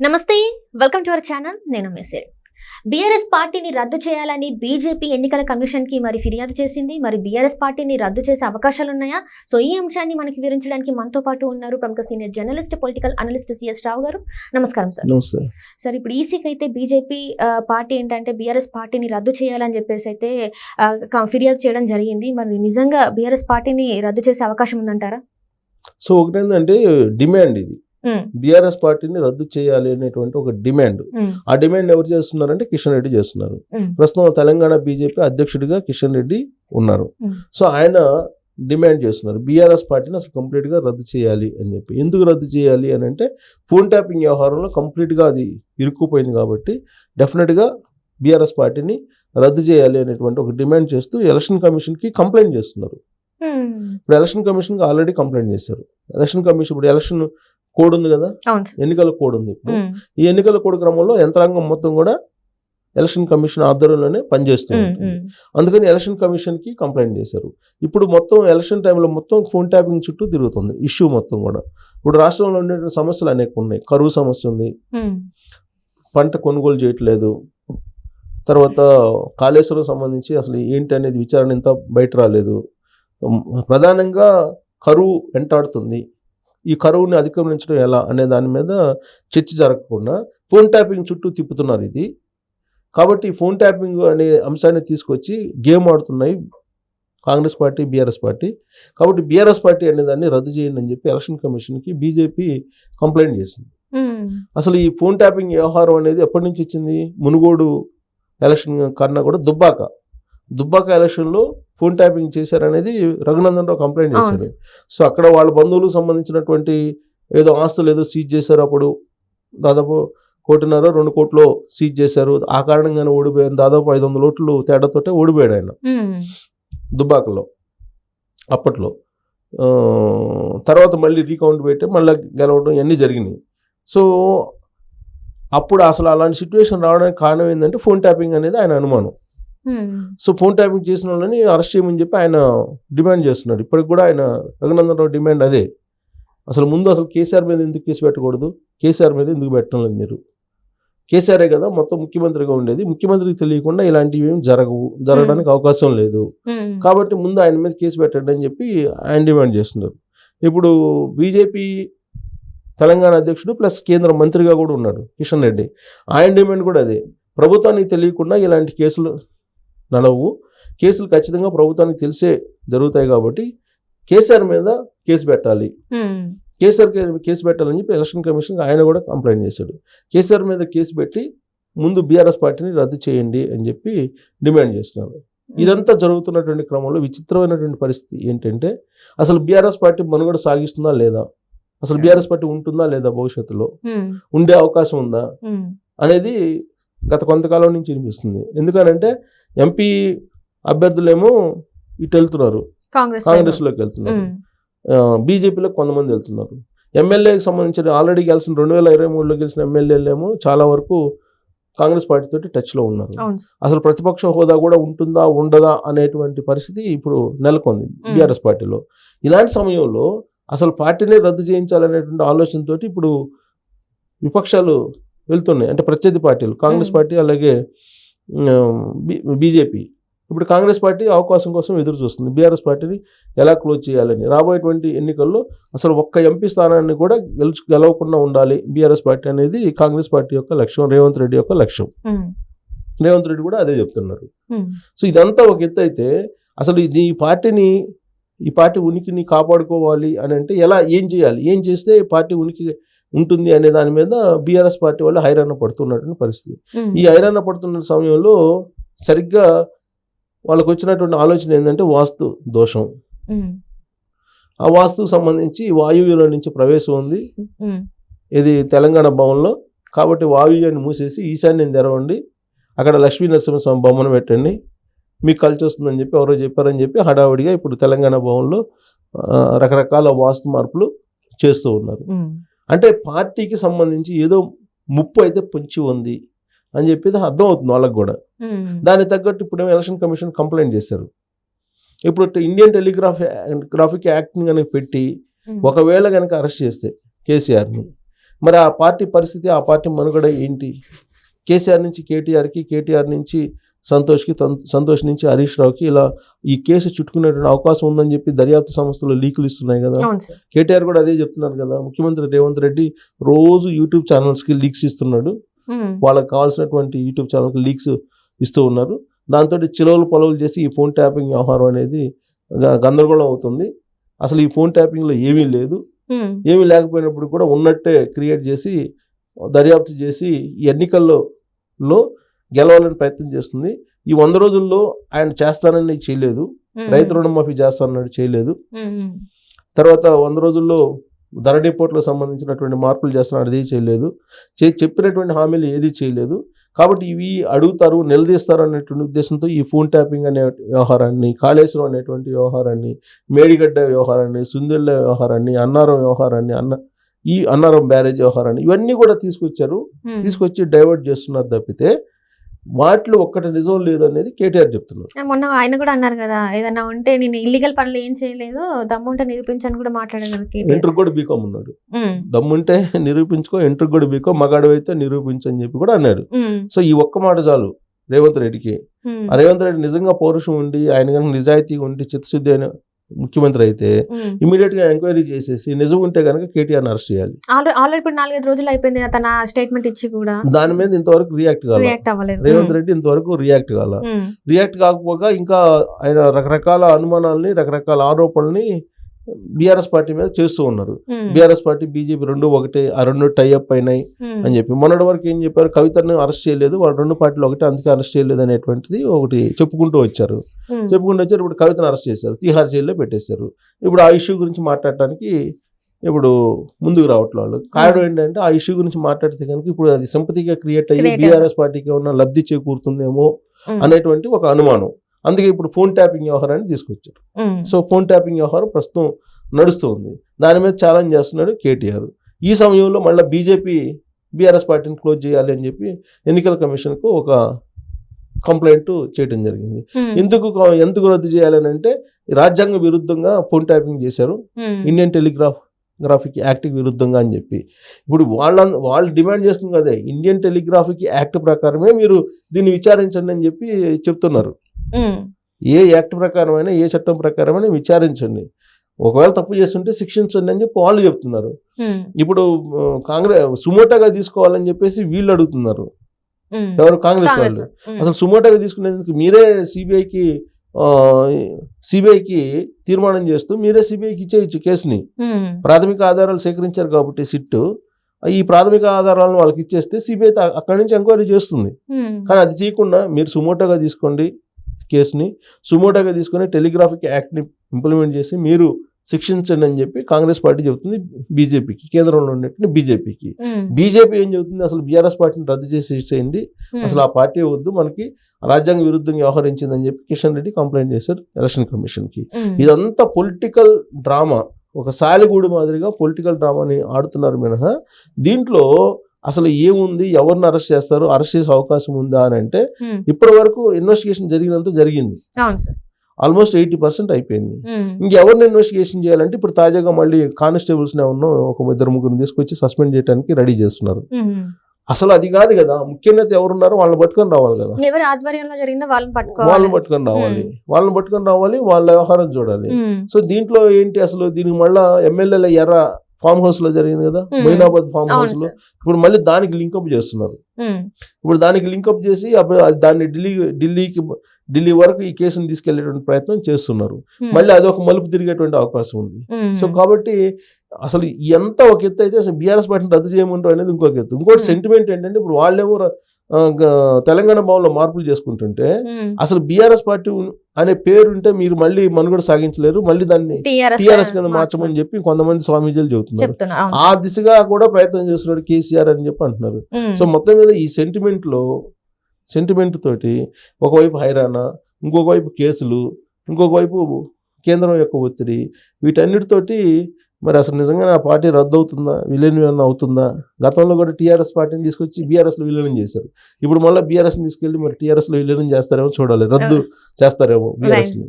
నమస్తే, welcome to our channel. నేను message. BRS పార్టీని రద్దు చేయాలని బీజేపీ ఎన్నికల కమిషన్ కి ఫిర్యాదు చేసింది. బీఆర్ఎస్ పార్టీని రద్దు చేసే అవకాశాలు ఉన్నాయా? సో ఈ అంశాన్ని మనకి వివరించడానికి మనతో పాటు ఉన్నారు ప్రముఖ senior journalist, political analyst CS Rao గారు. నమస్కారం సార్. సార్, ఇప్పుడు ఈసీకి అయితే బీజేపీ పార్టీ ఏంటంటే బీఆర్ఎస్ పార్టీని రద్దు చేయాలని చెప్పేసి అయితే ఫిర్యాదు చేయడం జరిగింది. మరి నిజంగా బీఆర్ఎస్ పార్టీని రద్దు చేసే అవకాశం ఉందంటారా? సో ఒకటేంటంటే డిమాండ్ ఇది, బీఆర్ఎస్ పార్టీని రద్దు చేయాలి అనేటువంటి ఒక డిమాండ్. ఆ డిమాండ్ ఎవరు చేస్తున్నారంటే కిషన్ రెడ్డి చేస్తున్నారు. ప్రస్తుతం తెలంగాణ బీజేపీ అధ్యక్షుడిగా కిషన్ రెడ్డి ఉన్నారు. సో ఆయన డిమాండ్ చేస్తున్నారు బీఆర్ఎస్ పార్టీని అసలు కంప్లీట్ గా రద్దు చేయాలి అని చెప్పి. ఎందుకు రద్దు చేయాలి అని అంటే ఫోన్ ట్యాపింగ్ వ్యవహారంలో కంప్లీట్ గా అది ఇరుక్కుపోయింది కాబట్టి డెఫినెట్ గా బీఆర్ఎస్ పార్టీని రద్దు చేయాలి అనేటువంటి ఒక డిమాండ్ చేస్తూ ఎలక్షన్ కమిషన్ కి కంప్లైంట్ చేస్తున్నారు. ఇప్పుడు ఎలక్షన్ కమిషన్ కి ఆల్రెడీ కంప్లైంట్ చేశారు. ఎలక్షన్ కమిషన్ ఇప్పుడు ఎలక్షన్ కోడ్ ఉంది కదా, ఎన్నికల కోడ్ ఉంది. ఇప్పుడు ఈ ఎన్నికల కోడ్ క్రమంలో యంత్రాంగం మొత్తం కూడా ఎలక్షన్ కమిషన్ ఆధ్వర్యంలోనే పనిచేస్తుంది. అందుకని ఎలక్షన్ కమిషన్ కి కంప్లైంట్ చేశారు. ఇప్పుడు మొత్తం ఎలక్షన్ టైంలో మొత్తం ఫోన్ ట్యాపింగ్ చుట్టూ తిరుగుతుంది ఇష్యూ మొత్తం కూడా. ఇప్పుడు రాష్ట్రంలో ఉండే సమస్యలు అనేక ఉన్నాయి. కరువు సమస్య ఉంది, పంట కొనుగోలు చేయట్లేదు, తర్వాత కాళేశ్వరం సంబంధించి అసలు ఏంటి అనేది విచారణ ఇంత బయట రాలేదు. ప్రధానంగా కరువు వెంటాడుతుంది. ఈ కరువుని అధిగమించడం ఎలా అనే దాని మీద చర్చ జరగకుండా ఫోన్ ట్యాపింగ్ చుట్టూ తిప్పుతున్నారు ఇది. కాబట్టి ఫోన్ ట్యాపింగ్ అనే అంశాన్ని తీసుకొచ్చి గేమ్ ఆడుతున్నాయి కాంగ్రెస్ పార్టీ, బీఆర్ఎస్ పార్టీ. కాబట్టి బీఆర్ఎస్ పార్టీ అనే దాన్ని రద్దు చేయండి అని చెప్పి ఎలక్షన్ కమిషన్కి బీజేపీ కంప్లైంట్ చేసింది. అసలు ఈ ఫోన్ ట్యాపింగ్ వ్యవహారం అనేది ఎప్పటి నుంచి వచ్చింది? మునుగోడు ఎలక్షన్ కన్నా కూడా దుబ్బాక ఎలక్షన్లో ఫోన్ ట్యాపింగ్ చేశారనేది రఘునందన్ రావు కంప్లైంట్ చేశారు. సో అక్కడ వాళ్ళ బంధువులకు సంబంధించినటువంటి ఏదో ఆస్తులు ఏదో సీజ్ చేశారు. అప్పుడు దాదాపు 1.5-2 కోట్లు సీజ్ చేశారు. ఆ కారణంగానే ఓడిపోయారు. దాదాపు 500 ఓట్లు తేడాతోటే ఓడిపోయాడు ఆయన దుబ్బాకలో అప్పట్లో. తర్వాత మళ్ళీ రీకౌంట్ పెట్టి మళ్ళీ గెలవడం ఇవన్నీ జరిగినాయి. సో అప్పుడు అసలు అలాంటి సిచ్యువేషన్ రావడానికి కారణం ఏంటంటే ఫోన్ ట్యాపింగ్ అనేది ఆయన అనుమానం. సో ఫోన్ ట్యాపింగ్ చేసిన వాళ్ళని అరెస్ట్ చేయమని చెప్పి ఆయన డిమాండ్ చేస్తున్నాడు. ఇప్పటికి కూడా ఆయన రఘునందన్ రావు డిమాండ్ అదే. అసలు ముందు అసలు కేసీఆర్ మీద ఎందుకు కేసు పెట్టకూడదు? కేసీఆర్ మీద ఎందుకు పెట్టడం లేదు? మీరు కేసీఆరే కదా మొత్తం ముఖ్యమంత్రిగా ఉండేది. ముఖ్యమంత్రికి తెలియకుండా ఇలాంటివి ఏం జరగడానికి అవకాశం లేదు. కాబట్టి ముందు ఆయన మీద కేసు పెట్టండి అని చెప్పి ఆయన డిమాండ్ చేస్తున్నారు. ఇప్పుడు బీజేపీ తెలంగాణ అధ్యక్షుడు ప్లస్ కేంద్ర మంత్రిగా కూడా ఉన్నాడు కిషన్ రెడ్డి. ఆయన డిమాండ్ కూడా అదే. ప్రభుత్వానికి తెలియకుండా ఇలాంటి కేసులు నడవు. కేసులు ఖచ్చితంగా ప్రభుత్వానికి తెలిసే జరుగుతాయి కాబట్టి కేసీఆర్ మీద కేసు పెట్టాలి, కేసీఆర్ కేసు పెట్టాలని చెప్పి ఎలక్షన్ కమిషన్ ఆయన కూడా కంప్లైంట్ చేశాడు. కేసీఆర్ మీద కేసు పెట్టి ముందు బీఆర్ఎస్ పార్టీని రద్దు చేయండి అని చెప్పి డిమాండ్ చేస్తున్నారు. ఇదంతా జరుగుతున్నటువంటి క్రమంలో విచిత్రమైనటువంటి పరిస్థితి ఏంటంటే అసలు బీఆర్ఎస్ పార్టీ మనుగడ సాగిస్తుందా లేదా, అసలు బీఆర్ఎస్ పార్టీ ఉంటుందా లేదా, భవిష్యత్తులో ఉండే అవకాశం ఉందా అనేది గత కొంతకాలం నుంచి వినిపిస్తుంది. ఎందుకనంటే ఎంపీ అభ్యర్థులేమో ఇటు వెళ్తున్నారు, కాంగ్రెస్లోకి వెళ్తున్నారు, బీజేపీలోకి కొంతమంది వెళ్తున్నారు. ఎమ్మెల్యేకి సంబంధించిన ఆల్రెడీ గెలిచిన 2023లో గెలిచిన ఎమ్మెల్యేలేమో చాలా వరకు కాంగ్రెస్ పార్టీతోటి టచ్లో ఉన్నారు. అసలు ప్రతిపక్ష హోదా కూడా ఉంటుందా ఉండదా అనేటువంటి పరిస్థితి ఇప్పుడు నెలకొంది బీఆర్ఎస్ పార్టీలో. ఇలాంటి సమయంలో అసలు పార్టీని రద్దు చేయించాలనేటువంటి ఆలోచనతో ఇప్పుడు విపక్షాలు వెళ్తున్నాయి. అంటే ప్రత్యర్థి పార్టీలు కాంగ్రెస్ పార్టీ అలాగే బీజేపీ. ఇప్పుడు కాంగ్రెస్ పార్టీ అవకాశం కోసం ఎదురు చూస్తుంది బీఆర్ఎస్ పార్టీని ఎలా క్లోజ్ చేయాలని. రాబోయేటువంటి ఎన్నికల్లో అసలు ఒక్క ఎంపీ స్థానాన్ని కూడా గెలవకుండా ఉండాలి బీఆర్ఎస్ పార్టీ అనేది కాంగ్రెస్ పార్టీ యొక్క లక్ష్యం, రేవంత్ రెడ్డి యొక్క లక్ష్యం. రేవంత్ రెడ్డి కూడా అదే చెప్తున్నారు. సో ఇదంతా ఒక ఎత్తు అయితే అసలు ఈ పార్టీ ఉనికిని కాపాడుకోవాలి అని అంటే ఏం చేయాలి, ఏం చేస్తే పార్టీ ఉనికి ఉంటుంది అనే దాని మీద బీఆర్ఎస్ పార్టీ వాళ్ళు హైరాణ పడుతున్నటువంటి పరిస్థితి. ఈ హైరాణ పడుతున్న సమయంలో సరిగ్గా వాళ్ళకు వచ్చినటువంటి ఆలోచన ఏంటంటే వాస్తు దోషం. ఆ వాస్తుకు సంబంధించి వాయువ్యంలో నుంచి ప్రవేశం ఉంది ఇది తెలంగాణ భవన్లో. కాబట్టి వాయువ్యాన్ని మూసేసి ఈశాన్యం తెరవండి, అక్కడ లక్ష్మీ నరసింహస్వామి బొమ్మను పెట్టండి, మీకు కలిసి వస్తుందని చెప్పి ఎవరో చెప్పారని చెప్పి హడావుడిగా ఇప్పుడు తెలంగాణ భవన్లో రకరకాల వాస్తు మార్పులు చేస్తూ ఉన్నారు. అంటే పార్టీకి సంబంధించి ఏదో ముప్పు అయితే పొంచి ఉంది అని చెప్పేది అర్థం అవుతుంది వాళ్ళకు కూడా. దానికి తగ్గట్టు ఇప్పుడు ఎలక్షన్ కమిషన్ కంప్లైంట్ చేశారు. ఇప్పుడు ఇండియన్ టెలిగ్రాఫిక్ యాక్ట్ని కనుక పెట్టి ఒకవేళ కనుక అరెస్ట్ చేస్తే కేసీఆర్ని మరి ఆ పార్టీ పరిస్థితి, ఆ పార్టీ మనుగడ ఏంటి? కేసీఆర్ నుంచి కేటీఆర్కి, కేటీఆర్ నుంచి సంతోష్కి, సంతోష్ నుంచి హరీష్ రావుకి ఇలా ఈ కేసు చుట్టుకునేటువంటి అవకాశం ఉందని చెప్పి దర్యాప్తు సంస్థలు లీకులు ఇస్తున్నాయి కదా. కేటీఆర్ కూడా అదే చెప్తున్నారు కదా. ముఖ్యమంత్రి రేవంత్ రెడ్డి రోజు యూట్యూబ్ ఛానల్స్కి లీక్స్ ఇస్తున్నాడు, వాళ్ళకి కావాల్సినటువంటి యూట్యూబ్ ఛానల్కి లీక్స్ ఇస్తూ ఉన్నారు. దాంతో చిలవలు పొలవులు చేసి ఈ ఫోన్ ట్యాపింగ్ వ్యవహారం అనేది గందరగోళం అవుతుంది. అసలు ఈ ఫోన్ ట్యాపింగ్లో ఏమీ లేదు, ఏమీ లేకపోయినప్పుడు కూడా ఉన్నట్టే క్రియేట్ చేసి దర్యాప్తు చేసి ఈ ఎన్నికల్లో గెలవాలని ప్రయత్నం చేస్తుంది. ఈ 100 రోజుల్లో ఆయన చేస్తానని చేయలేదు, రైతు రుణమాఫీ చేస్తానని చేయలేదు, తర్వాత 100 రోజుల్లో ధర డిపోట్లకు సంబంధించినటువంటి మార్పులు చేస్తున్నాడు, అది చేయలేదు, చెప్పినటువంటి హామీలు ఏది చేయలేదు. కాబట్టి ఇవి అడుగుతారు, నిలదీస్తారు అనేటువంటి ఉద్దేశంతో ఈ ఫోన్ ట్యాపింగ్ అనే వ్యవహారాన్ని, కాళేశ్వరం అనేటువంటి వ్యవహారాన్ని, మేడిగడ్డ వ్యవహారాన్ని, సుందెళ్ళ వ్యవహారాన్ని, అన్నారం వ్యవహారాన్ని, ఈ అన్నారం బ్యారేజ్ వ్యవహారాన్ని ఇవన్నీ కూడా తీసుకొచ్చి డైవర్ట్ చేస్తున్నారు తప్పితే వాటిలో ఒక్కటి నిజం లేదు అనేది కేటీఆర్ చెప్తున్నారు. మొన్న ఆయన కూడా అన్నారు కదా, ఏదన్నా ఉంటే నేను ఇల్లీగల్ పనులు ఏం చేయలేదు, దమ్ముంటే నిరూపించని కూడా మాట్లాడారు. ఇంటర్ కూడా బీకామ్ ఉన్నాడు, దమ్ముంటే నిరూపించుకో, ఇంటర్ కూడా బీకామ్, మగాడు అయితే నిరూపించని చెప్పి కూడా అన్నాడు. సో ఈ ఒక్క మాట చాలు రేవంత్ రెడ్డికి. ఆ రేవంత్ రెడ్డి నిజంగా పౌరుషం ఉండి, ఆయన కనుక నిజాయితీగా ఉండి, చిత్తశుద్ధి అయిన ముఖ్యమంత్రి అయితే ఇమీడియట్ గా ఎంక్వైరీ చేసేసి నిజం ఉంటే కనుక కేటీఆర్ అరెస్ట్ చేయాలి. ఆల్రెడీ ఇప్పుడు 4-5 రోజులు అయిపోయింది తన స్టేట్మెంట్ ఇచ్చి కూడా దాని మీద ఇంతవరకు రియాక్ట్ కావాలి రేవంత్ రెడ్డి, ఇంతవరకు రియాక్ట్ కాకపోగా ఇంకా ఆయన రకరకాల అనుమానాలని, రకరకాల ఆరోపణల్ని బీఆర్ఎస్ పార్టీ మీద చేస్తూ ఉన్నారు. బీఆర్ఎస్ పార్టీ, బీజేపీ రెండు ఒకటే, ఆ రెండు టైఅప్ అయినాయి అని చెప్పి మొన్నటి వరకు ఏం చెప్పారు, కవితను అరెస్ట్ చేయలేదు, వాళ్ళు రెండు పార్టీలు ఒకటే, అందుకే అరెస్ట్ చేయలేదు అనేటువంటిది ఒకటి చెప్పుకుంటూ వచ్చారు. ఇప్పుడు కవితను అరెస్ట్ చేశారు, తీహార్ జైల్లో పెట్టేశారు. ఇప్పుడు ఆ ఇష్యూ గురించి మాట్లాడటానికి ఇప్పుడు ముందుకు రావట్లేదు వాళ్ళు. కారణం ఏంటంటే ఆ ఇష్యూ గురించి మాట్లాడితే కనుక ఇప్పుడు అది సింపతిగా క్రియేట్ అయ్యి బీఆర్ఎస్ పార్టీకి ఏమన్నా లబ్ధి చేకూరుతుందేమో అనేటువంటి ఒక అనుమానం. అందుకే ఇప్పుడు ఫోన్ ట్యాపింగ్ వ్యవహారాన్ని తీసుకొచ్చారు. సో ఫోన్ ట్యాపింగ్ వ్యవహారం ప్రస్తుతం నడుస్తూ ఉంది, దాని మీద ఛాలెంజ్ చేస్తున్నాడు కేటీఆర్. ఈ సమయంలో మళ్ళీ బీజేపీ బీఆర్ఎస్ పార్టీని క్లోజ్ చేయాలి అని చెప్పి ఎన్నికల కమిషన్కు ఒక కంప్లైంట్ చేయడం జరిగింది. ఎందుకు రద్దు చేయాలని అంటే రాజ్యాంగ విరుద్ధంగా ఫోన్ ట్యాపింగ్ చేశారు, ఇండియన్ టెలిగ్రాఫిక్ యాక్ట్కి విరుద్ధంగా అని చెప్పి. ఇప్పుడు వాళ్ళు డిమాండ్ చేస్తుంది కదా, ఇండియన్ టెలిగ్రాఫిక్ యాక్ట్ ప్రకారమే మీరు దీన్ని విచారించండి అని చెప్పి చెప్తున్నారు. ఏ యాక్ట్ ప్రకారమైనా, ఏ చట్టం ప్రకారమైనా విచారించండి, ఒకవేళ తప్పు చేస్తుంటే శిక్షించండి అని చెప్పి వాళ్ళు చెప్తున్నారు. ఇప్పుడు కాంగ్రెస్ సుమోటాగా తీసుకోవాలని చెప్పేసి వీళ్ళు అడుగుతున్నారు. ఎవరు? కాంగ్రెస్ వాళ్ళు. అసలు సుమోటాగా తీసుకునేందుకు మీరే సిబిఐకి తీర్మానం చేస్తూ మీరే సిబిఐకి ఇచ్చేయచ్చు కేసుని. ప్రాథమిక ఆధారాలు సేకరించారు కాబట్టి సిట్ ఈ ప్రాథమిక ఆధారాలను వాళ్ళకి ఇచ్చేస్తే సిబిఐ అక్కడి నుంచి ఎంక్వైరీ చేస్తుంది. కానీ అది చేయకుండా మీరు సుమోటాగా తీసుకోండి కేసుని, సుమోటాగా తీసుకొని టెలిగ్రాఫిక్ యాక్ట్ని ఇంప్లిమెంట్ చేసి మీరు శిక్షించండి అని చెప్పి కాంగ్రెస్ పార్టీ చెబుతుంది బీజేపీకి, కేంద్రంలో ఉన్నట్టు బీజేపీకి. బీజేపీ ఏం చెబుతుంది, అసలు బీఆర్ఎస్ పార్టీని రద్దు చేసేయండి, అసలు ఆ పార్టీ వద్దు, మనకి రాజ్యాంగ విరుద్ధంగా వ్యవహరించిందని చెప్పి కిషన్ రెడ్డి కంప్లైంట్ చేశారు ఎలక్షన్ కమిషన్కి. ఇదంతా పొలిటికల్ డ్రామా, ఒక సాలిగూడు మాదిరిగా పొలిటికల్ డ్రామాని ఆడుతున్నారు మినహా దీంట్లో అసలు ఏముంది, ఎవరిని అరెస్ట్ చేస్తారు, అరెస్ట్ చేసే అవకాశం ఉందా అని అంటే ఇప్పటి వరకు ఇన్వెస్టిగేషన్ జరిగినంత జరిగింది, ఆల్మోస్ట్ 80% అయిపోయింది. ఇంకెవరిని ఇన్వెస్టిగేషన్ చేయాలంటే ఇప్పుడు తాజాగా మళ్ళీ కానిస్టేబుల్స్ ఉన్న ఒక 2-3 తీసుకొచ్చి సస్పెండ్ చేయడానికి రెడీ చేస్తున్నారు. అసలు అది కాదు కదా, ముఖ్యంగా ఎవరున్నారో వాళ్ళని పట్టుకొని రావాలి కదా, ఎవరి ఆధ్వర్యంలో జరిగిందో వాళ్ళని పట్టుకొని రావాలి, వాళ్ళ వ్యవహారం చూడాలి. సో దీంట్లో ఏంటి అసలు, దీనికి మళ్ళా ఎమ్మెల్యేల ఎర్ర ఫామ్ హౌస్ లో జరిగింది కదా, మొయినాబాద్ ఫామ్ హౌస్ లో, ఇప్పుడు మళ్ళీ దానికి లింకప్ చేస్తున్నారు. ఇప్పుడు దానికి లింకప్ చేసి దాన్ని ఢిల్లీ వరకు ఈ కేసును తీసుకెళ్లేటువంటి ప్రయత్నం చేస్తున్నారు. మళ్ళీ అదొక మలుపు తిరిగేటువంటి అవకాశం ఉంది. సో కాబట్టి అసలు ఎంత ఒక ఎత్తు అయితే అసలు బీఆర్ఎస్ పార్టీని రద్దు చేయమంటారు అనేది ఇంకొక ఎత్తు. ఇంకోటి సెంటిమెంట్ ఏంటంటే ఇప్పుడు వాళ్ళేమో తెలంగాణ భవన్లో మార్పులు చేసుకుంటుంటే అసలు బీఆర్ఎస్ పార్టీ అనే పేరు ఉంటే మీరు మళ్ళీ మనుగడ సాగించలేరు, మళ్ళీ దాన్ని టీఆర్ఎస్ కింద మార్చమని చెప్పి కొంతమంది స్వామీజీలు చెబుతున్నారు. ఆ దిశగా కూడా ప్రయత్నం చేస్తున్నాడు కేసీఆర్ అని చెప్పి అంటున్నారు. సో మొత్తం మీద ఈ సెంటిమెంట్ తోటి ఒకవైపు హైరానా, ఇంకొక వైపు కేసులు, ఇంకొక వైపు కేంద్రం యొక్క ఒత్తిడి, వీటన్నిటితోటి మరి అసలు నిజంగా ఆ పార్టీ రద్దు అవుతుందా, విలీనం అవుతుందా? గతంలో కూడా టీఆర్ఎస్ పార్టీని తీసుకొచ్చి బీఆర్ఎస్లో విలీనం చేశారు. ఇప్పుడు మళ్ళీ బీఆర్ఎస్ని తీసుకెళ్ళి మరి టీఆర్ఎస్లో విలీనం చేస్తారేమో చూడాలి, రద్దు చేస్తారేమో బీఆర్ఎస్ని.